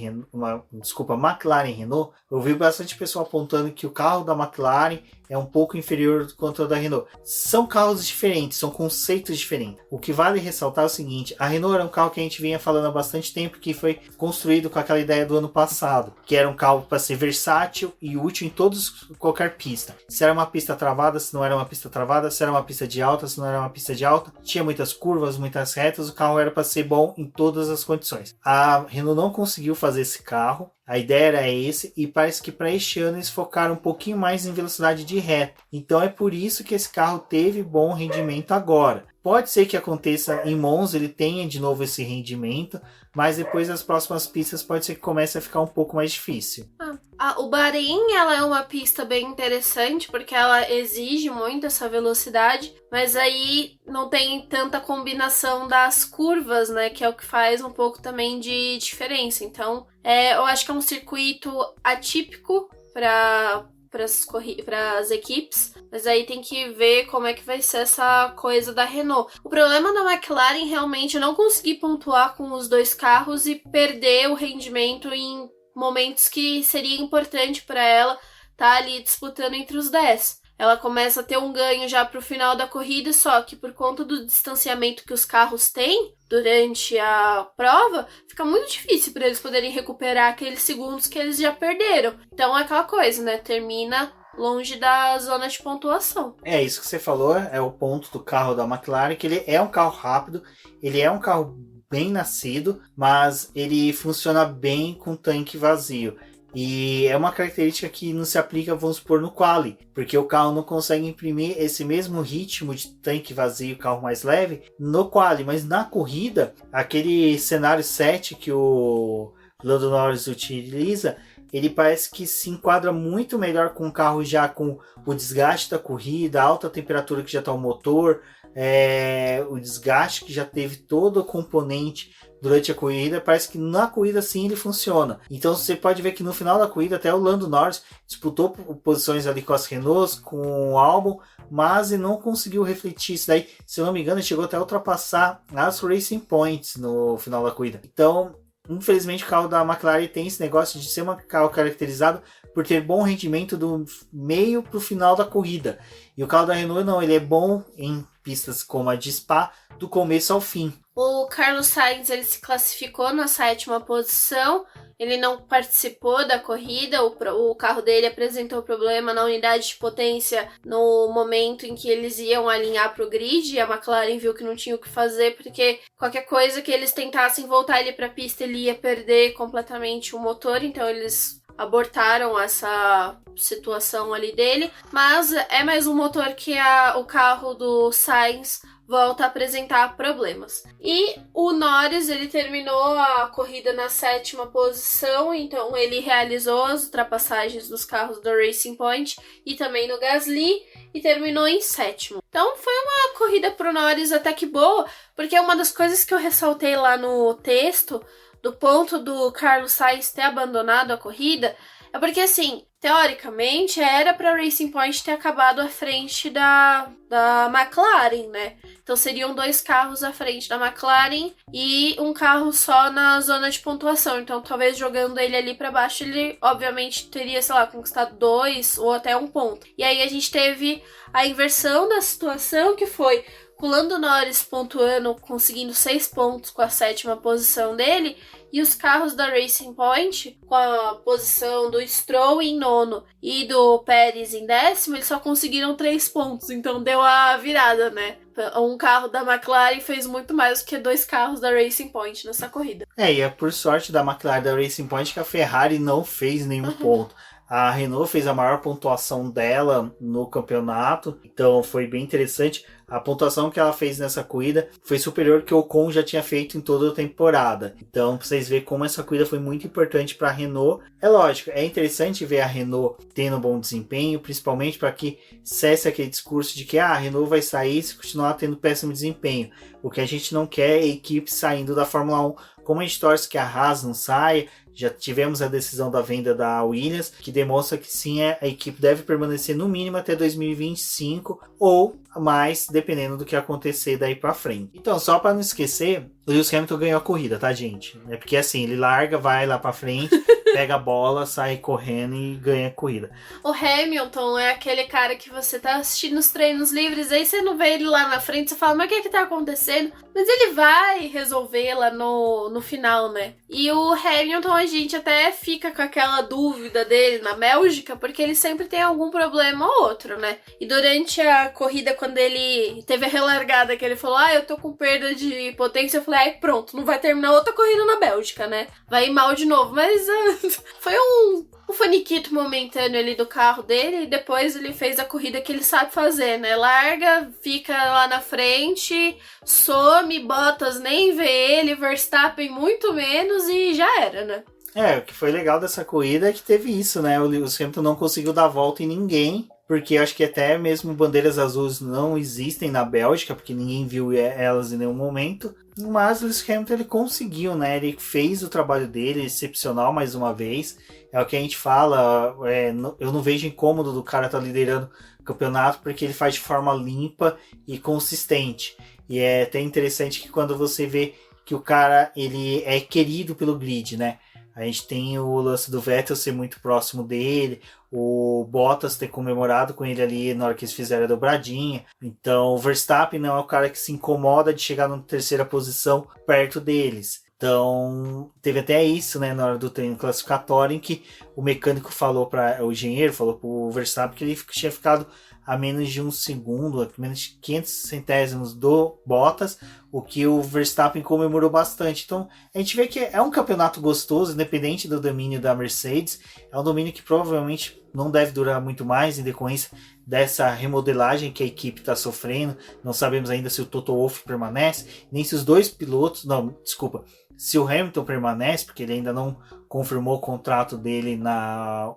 e Renault, eu vi bastante pessoa apontando que o carro da McLaren é um pouco inferior quanto ao da Renault. São carros diferentes, são conceitos diferentes. O que vale ressaltar é o seguinte: a Renault era um carro que a gente vinha falando há bastante tempo, que foi construído com aquela ideia do ano passado, que era um carro para ser versátil e útil em qualquer pista. Se era uma pista travada, se não era uma pista travada, se era uma pista de alta, se não era uma pista de alta, tinha muitas curvas, muitas retas, o carro era para ser bom em todas as condições. A Renault não conseguiu fazer esse carro. A ideia era esse, e parece que para este ano eles focaram um pouquinho mais em velocidade de reta. Então é por isso que esse carro teve bom rendimento agora. Pode ser que aconteça em Monza, ele tenha de novo esse rendimento, mas depois das próximas pistas pode ser que comece a ficar um pouco mais difícil. O Bahrein, ela é uma pista bem interessante, porque ela exige muito essa velocidade, mas aí não tem tanta combinação das curvas, né, que é o que faz um pouco também de diferença. Então, eu acho que é um circuito atípico para as equipes, mas aí tem que ver como é que vai ser essa coisa da Renault. O problema da McLaren realmente é não conseguir pontuar com os dois carros e perder o rendimento em momentos que seria importante para ela estar ali disputando entre os 10. Ela começa a ter um ganho já para o final da corrida, só que por conta do distanciamento que os carros têm durante a prova, fica muito difícil para eles poderem recuperar aqueles segundos que eles já perderam. Então é aquela coisa, né? Termina longe da zona de pontuação. É isso que você falou, é o ponto do carro da McLaren, que ele é um carro rápido, ele é um carro bem nascido, mas ele funciona bem com tanque vazio. E é uma característica que não se aplica, vamos supor, no quali, porque o carro não consegue imprimir esse mesmo ritmo de tanque vazio, carro mais leve, no quali, mas na corrida, aquele cenário 7 que o Lando Norris utiliza, ele parece que se enquadra muito melhor com o carro já com o desgaste da corrida, a alta temperatura que já está o motor, o desgaste que já teve todo o componente durante a corrida. Parece que na corrida sim ele funciona. Então você pode ver que no final da corrida até o Lando Norris disputou posições ali com as Renaults, com o Albon, mas ele não conseguiu refletir isso daí. Se eu não me engano, ele chegou até a ultrapassar as Racing Points no final da corrida. Então, infelizmente, o carro da McLaren tem esse negócio de ser um carro caracterizado por ter bom rendimento do meio para o final da corrida. E o carro da Renault não, ele é bom em pistas como a de Spa, do começo ao fim. O Carlos Sainz, ele se classificou na 7ª posição, ele não participou da corrida, o carro dele apresentou problema na unidade de potência no momento em que eles iam alinhar para o grid, e a McLaren viu que não tinha o que fazer, porque qualquer coisa que eles tentassem voltar ele para a pista, ele ia perder completamente o motor, então eles abortaram essa situação ali dele, mas é mais um motor que o carro do Sainz volta a apresentar problemas. E o Norris, ele terminou a corrida na 7ª posição, então ele realizou as ultrapassagens dos carros do Racing Point e também no Gasly, e terminou em 7º. Então foi uma corrida pro Norris até que boa, porque uma das coisas que eu ressaltei lá no texto, do ponto do Carlos Sainz ter abandonado a corrida, é porque, assim, teoricamente, era para Racing Point ter acabado à frente da McLaren, né? Então seriam 2 carros à frente da McLaren e um carro só na zona de pontuação. Então, talvez jogando ele ali para baixo, ele obviamente teria, sei lá, conquistado 2 ou até 1 ponto. E aí a gente teve a inversão da situação, que foi o Lando Norris pontuando, conseguindo 6 pontos com a 7ª posição dele, e os carros da Racing Point, com a posição do Stroll em 9º e do Pérez em 10º, eles só conseguiram 3 pontos, então deu a virada, né? Um carro da McLaren fez muito mais do que 2 carros da Racing Point nessa corrida. E é por sorte da McLaren da Racing Point que a Ferrari não fez nenhum ponto. A Renault fez a maior pontuação dela no campeonato, então foi bem interessante. A pontuação que ela fez nessa corrida foi superior ao que o Ocon já tinha feito em toda a temporada. Então, pra vocês verem como essa corrida foi muito importante para a Renault. É lógico, é interessante ver a Renault tendo bom desempenho, principalmente para que cesse aquele discurso de que a Renault vai sair se continuar tendo péssimo desempenho. O que a gente não quer é a equipe saindo da Fórmula 1. Como a gente torce que a Haas não saia, já tivemos a decisão da venda da Williams, que demonstra que sim, a equipe deve permanecer no mínimo até 2025 ou mais, dependendo do que acontecer daí pra frente. Então, só para não esquecer, o Lewis Hamilton ganhou a corrida, tá, gente? É porque assim, ele larga, vai lá pra frente, pega a bola, sai correndo e ganha a corrida. O Hamilton é aquele cara que você tá assistindo os treinos livres, aí você não vê ele lá na frente, você fala, mas o que tá acontecendo? Mas ele vai resolver lá no final, né? E o Hamilton, a gente até fica com aquela dúvida dele na Bélgica, porque ele sempre tem algum problema ou outro, né? E durante a corrida, quando ele teve a relargada, que ele falou, eu tô com perda de potência, eu falei, pronto, não vai terminar outra corrida na Bélgica, né? Vai ir mal de novo. Mas foi um faniquito momentâneo ali do carro dele, e depois ele fez a corrida que ele sabe fazer, né? Larga, fica lá na frente, some, Bottas nem vê ele, Verstappen muito menos e já era, né? O que foi legal dessa corrida é que teve isso, né? O Lewis Hamilton não conseguiu dar volta em ninguém, porque eu acho que até mesmo bandeiras azuis não existem na Bélgica, porque ninguém viu elas em nenhum momento. Mas o Lewis Hamilton, ele conseguiu, né? Ele fez o trabalho dele, excepcional mais uma vez. É o que a gente fala, eu não vejo incômodo do cara estar liderando o campeonato, porque ele faz de forma limpa e consistente. E é até interessante que quando você vê que o cara, ele é querido pelo grid, né? A gente tem o lance do Vettel ser muito próximo dele, o Bottas ter comemorado com ele ali na hora que eles fizeram a dobradinha. Então o Verstappen não é o cara que se incomoda de chegar na terceira posição perto deles. Então teve até isso, né, na hora do treino classificatório, em que o mecânico falou para o engenheiro, falou para o Verstappen que ele tinha ficado a menos de um segundo, a menos de 500 centésimos do Bottas, o que o Verstappen comemorou bastante. Então a gente vê que é um campeonato gostoso, independente do domínio da Mercedes. É um domínio que provavelmente não deve durar muito mais, em decorrência dessa remodelagem que a equipe está sofrendo. Não sabemos ainda se o Toto Wolff permanece, nem se os dois pilotos... Não, desculpa. Se o Hamilton permanece, porque ele ainda não confirmou o contrato dele na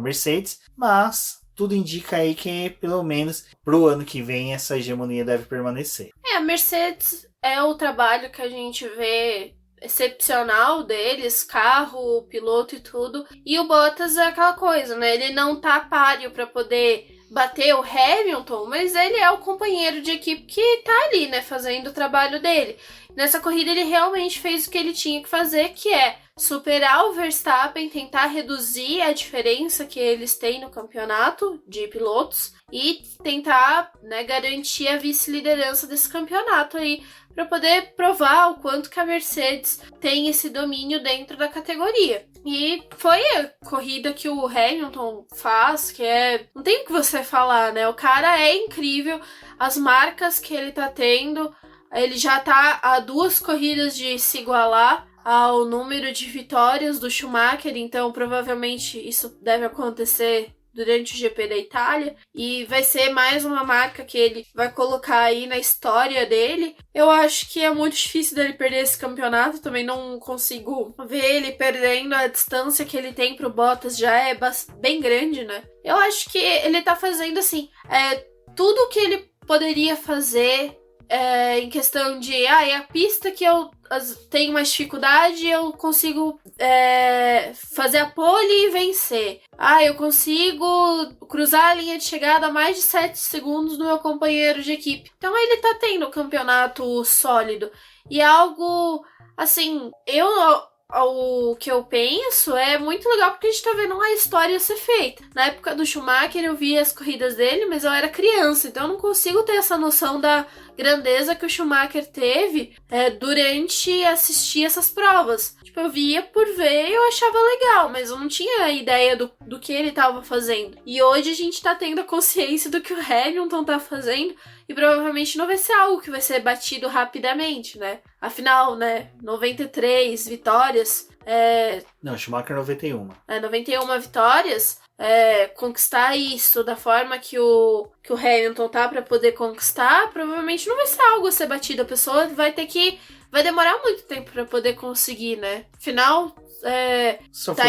Mercedes, mas tudo indica aí que pelo menos pro ano que vem essa hegemonia deve permanecer. A Mercedes é o trabalho que a gente vê excepcional deles, carro, piloto e tudo. E o Bottas é aquela coisa, né? Ele não tá páreo para poder bater o Hamilton, mas ele é o companheiro de equipe que tá ali, né? Fazendo o trabalho dele. Nessa corrida ele realmente fez o que ele tinha que fazer, que é superar o Verstappen, tentar reduzir a diferença que eles têm no campeonato de pilotos e tentar, né, garantir a vice-liderança desse campeonato aí, para poder provar o quanto que a Mercedes tem esse domínio dentro da categoria. E foi a corrida que o Hamilton faz, que não tem o que você falar, né? O cara é incrível, as marcas que ele tá tendo, ele já tá a 2 corridas de se igualar ao número de vitórias do Schumacher, então provavelmente isso deve acontecer durante o GP da Itália, e vai ser mais uma marca que ele vai colocar aí na história dele. Eu acho que é muito difícil dele perder esse campeonato, também não consigo ver ele perdendo. A distância que ele tem pro Bottas já é bem grande, né? Eu acho que ele tá fazendo assim, tudo que ele poderia fazer em questão de a pista que eu tenho mais dificuldade, eu consigo fazer a pole e vencer. Eu consigo cruzar a linha de chegada a mais de 7 segundos do meu companheiro de equipe. Então ele tá tendo um campeonato sólido. E algo, assim, o que eu penso é muito legal, porque a gente tá vendo uma história ser feita. Na época do Schumacher eu via as corridas dele, mas eu era criança, então eu não consigo ter essa noção da grandeza que o Schumacher teve durante assistir essas provas. Tipo, eu via por ver e eu achava legal, mas eu não tinha ideia do que ele tava fazendo. E hoje a gente tá tendo a consciência do que o Hamilton tá fazendo, e provavelmente não vai ser algo que vai ser batido rapidamente, né? Afinal, né, 93 vitórias... Não, Schumacher 91. 91 vitórias, conquistar isso da forma que o Hamilton tá pra poder conquistar, provavelmente não vai ser algo a ser batido. A pessoa vai demorar muito tempo pra poder conseguir, né? Afinal,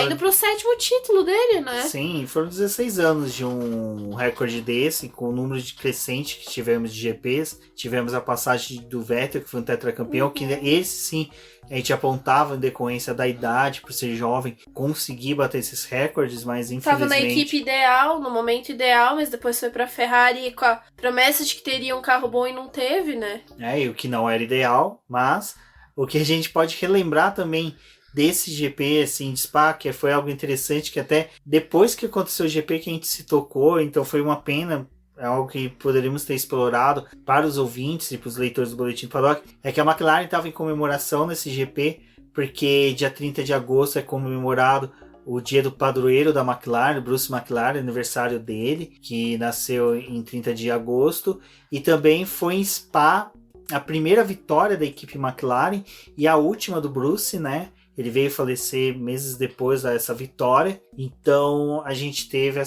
indo pro 7º título dele, né? Sim, foram 16 anos de um recorde desse, com o número de crescente que tivemos de GPs. Tivemos a passagem do Vettel, que foi um tetracampeão, que esse sim a gente apontava em decorrência da idade, por ser jovem, conseguir bater esses recordes, mas infelizmente... Tava na equipe ideal, no momento ideal, mas depois foi pra Ferrari com a promessa de que teria um carro bom e não teve, né? E o que não era ideal, mas o que a gente pode relembrar também desse GP, assim, de Spa, que foi algo interessante, que até depois que aconteceu o GP que a gente se tocou, então foi uma pena, é algo que poderíamos ter explorado para os ouvintes e para os leitores do Boletim Paddock, é que a McLaren estava em comemoração nesse GP porque dia 30 de agosto é comemorado o dia do padroeiro da McLaren, Bruce McLaren, aniversário dele, que nasceu em 30 de agosto. E também foi em Spa a primeira vitória da equipe McLaren e a última do Bruce, né? Ele veio falecer meses depois dessa vitória. Então a gente teve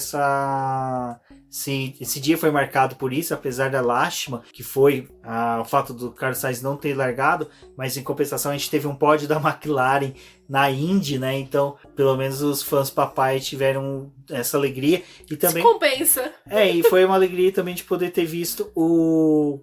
esse dia foi marcado por isso, apesar da lástima que foi o fato do Carlos Sainz não ter largado, mas em compensação a gente teve um pódio da McLaren na Indy, né? Então, pelo menos os fãs papai tiveram essa alegria. E também se compensa. E foi uma alegria também de poder ter visto o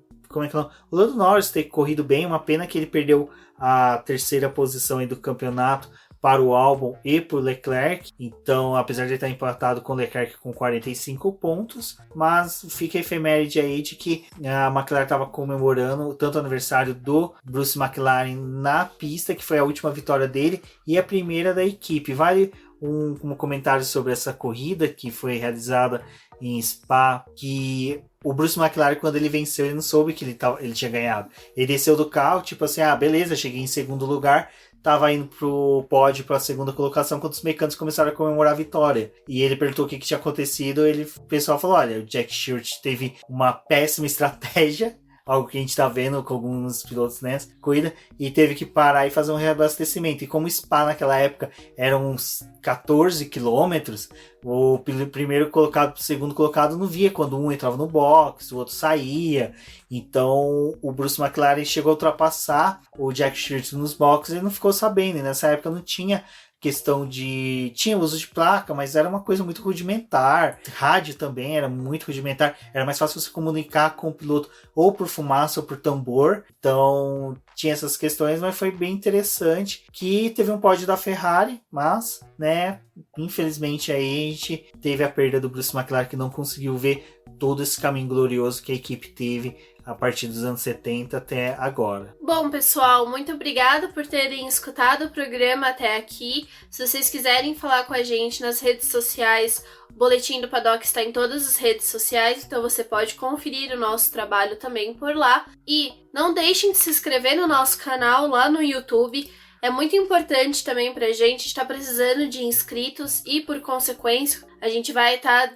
Lando Norris ter corrido bem. Uma pena que ele perdeu a terceira posição aí do campeonato para o Albon e para o Leclerc. Então, apesar de ele estar empatado com o Leclerc com 45 pontos, mas fica a efeméride aí de que a McLaren estava comemorando tanto o aniversário do Bruce McLaren na pista, que foi a última vitória dele, e a primeira da equipe. Vale um comentário sobre essa corrida que foi realizada em Spa, que o Bruce McLaren, quando ele venceu, ele não soube que ele tinha ganhado. Ele desceu do carro, tipo assim, beleza, cheguei em segundo lugar, tava indo pro pódio para a segunda colocação quando os mecânicos começaram a comemorar a vitória. E ele perguntou o que tinha acontecido, o pessoal falou, olha, o Jack Stewart teve uma péssima estratégia, algo que a gente tá vendo com alguns pilotos nessa corrida, e teve que parar e fazer um reabastecimento. E como o Spa naquela época eram uns 14 quilômetros, o primeiro colocado pro segundo colocado não via quando um entrava no box, o outro saía. Então o Bruce McLaren chegou a ultrapassar o Jack Stewart nos boxes e não ficou sabendo. E nessa época não tinha questão de... Tinha uso de placa, mas era uma coisa muito rudimentar. Rádio também era muito rudimentar. Era mais fácil você comunicar com o piloto ou por fumaça ou por tambor. Então tinha essas questões, mas foi bem interessante que teve um pódio da Ferrari, mas, né, infelizmente aí a gente teve a perda do Bruce McLaren, que não conseguiu ver todo esse caminho glorioso que a equipe teve a partir dos anos 70 até agora. Bom, pessoal, muito obrigada por terem escutado o programa até aqui. Se vocês quiserem falar com a gente nas redes sociais, o Boletim do Paddock está em todas as redes sociais, então você pode conferir o nosso trabalho também por lá. E não deixem de se inscrever no nosso canal lá no YouTube. É muito importante também pra gente estar precisando de inscritos e, por consequência, a gente vai estar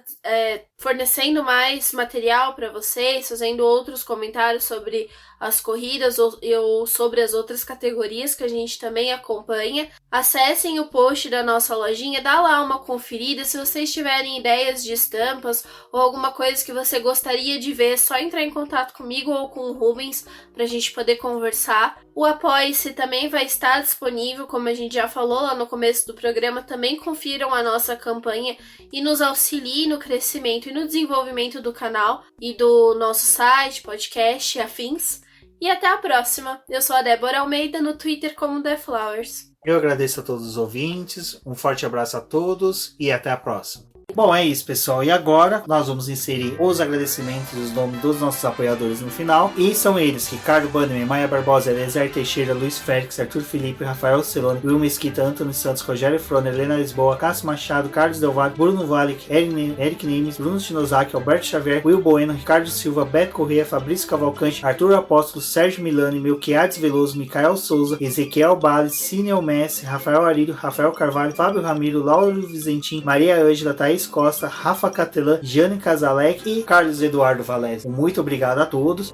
fornecendo mais material para vocês, fazendo outros comentários sobre as corridas ou sobre as outras categorias que a gente também acompanha. Acessem o post da nossa lojinha, dá lá uma conferida. Se vocês tiverem ideias de estampas ou alguma coisa que você gostaria de ver, é só entrar em contato comigo ou com o Rubens para a gente poder conversar. O Apoie-se também vai estar disponível, como a gente já falou lá no começo do programa. Também confiram a nossa campanha e nos auxilie no crescimento e no desenvolvimento do canal e do nosso site, podcast e afins. E até a próxima. Eu sou a Débora Almeida, no Twitter como The Flowers. Eu agradeço a todos os ouvintes, um forte abraço a todos e até a próxima. Bom, é isso, pessoal. E agora nós vamos inserir os agradecimentos dos nomes dos nossos apoiadores no final. E são eles: Ricardo Bannerman, Maia Barbosa, Elezer Teixeira, Luiz Félix, Arthur Felipe, Rafael Celone, Will Mesquita, Antônio Santos, Rogério Froner, Helena Lisboa, Cássio Machado, Carlos Del Valle, Bruno Valic, Eric Nemes, Bruno Shinozaki, Alberto Xavier, Will Bueno, Ricardo Silva, Beto Corrêa, Fabrício Cavalcante, Arthur Apóstolo, Sérgio Milani, Melquiades Veloso, Micael Souza, Ezequiel Bales, Cineo Messi, Rafael Arílio, Rafael Carvalho, Fábio Ramiro, Lauro Vizentim, Maria Ângela, Thaís Costa, Rafa Catelã, Jane Casalec e Carlos Eduardo Valese. Muito obrigado a todos.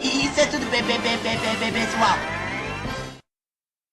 Isso é tudo, pessoal.